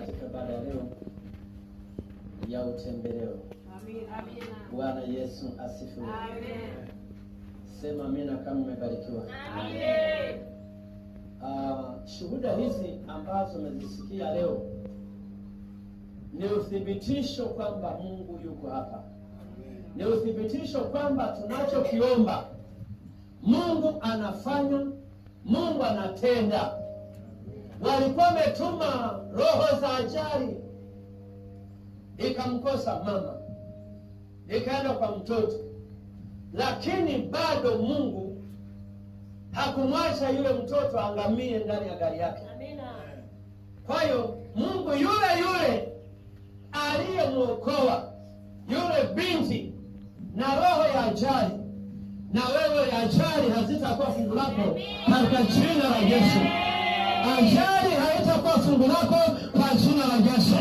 katika ibada ya leo ya utembeleo. Amina. Bwana Yesu asifiwe. Amen. Sema amina kama umebarikiwa. Amen. Shuhuda hizi ambazo umezisikia leo ni uthibitisho kwamba Mungu yuko hapa. Ni uthibitisho kwamba tunachokiomba Mungu anafanya, Mungu anatenda. Walikuwa wametuma roho za ajali, ikamkosa mama, ikaenda kwa mtoto, lakini bado Mungu hakumwacha yule mtoto angamie ndani ya gari yake. Amina. Kwa hiyo Mungu yule yule aliyemuokoa yule binti na roho ya ajali, na wewe ajali hazitakuwa fungu lako katika jina la Yesu. Ajali haitakuwa fungu lako kwa jina la Yesu.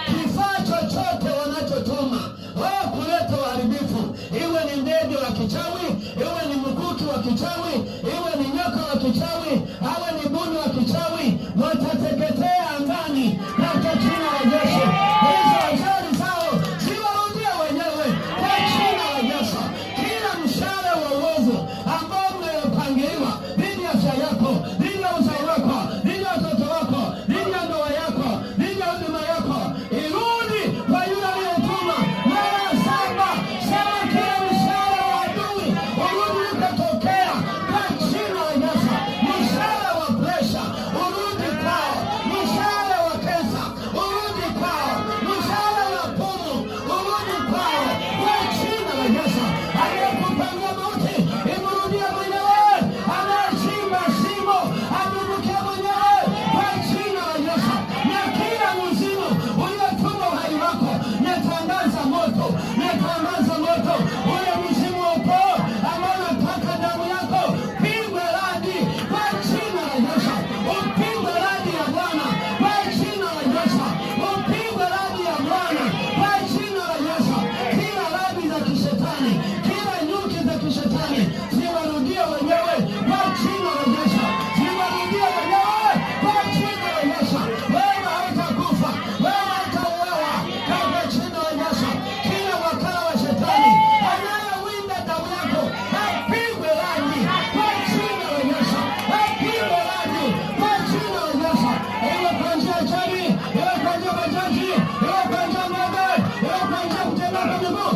Kifaa chochote wanachotuma wao kuleta uharibifu, iwe ni ndege wa kichawi, iwe ni mkuki wa kichawi, iwe ni nyoka wa kichawi, awe ni buni wa kichawi, watateketea angani katika jina la Yesu. Hizo ajali zao ziwarudie wenyewe kwa jina la Yesu. Kila mshale wa uovu ambao umepangiliwa dhidi ya afya yako, dhidi ya uzao wako, dhidi ya watoto wako, dhidi ya ndoa yako, dhidi ya huduma yako, irudi kwa yule aliyetuma mara 7. Sema kila mshale wa adui urudi ukatokea kwa jina la Yesu. Mshale wa presha urudi kwao, mshale wa kensa urudi kwao, mshale wa pumu urudi kwao kwa jina la Yesu. Aliyekupangia mauti imrudie mwenyewe, anayechimba shimo adumukie mwenyewe kwa jina la Yesu. Na kila mzimu uliotuma uhai wako, natangaza moto, natangaza moto. Ule mzimu wa ukoo ambao unataka damu yako, pigwe radi kwa jina la Yesu. Upigwe radi ya Bwana kwa jina la Yesu. Upigwe radi ya Bwana kwa jina la Yesu. Kila radi za kishetani, kila nyuki za kishetani ziwarudie wenyewe kwa jina la Yesu. Ziwarudie wenyewe kwa jina la Yesu. Wewe hautakufa, wewe hautauawa katika jina la Yesu. Kila wakala wa shetani anayewinda damu yako apigwe radi kwa jina la Yesu. Apigwe radi kwa jina la Yesu. Iwe kwa njia ya jamii, iwe kwa njia ya majaji, iwe kwa njia ya ng'ombe, iwe kwa njia ya kutembea kwa miguu,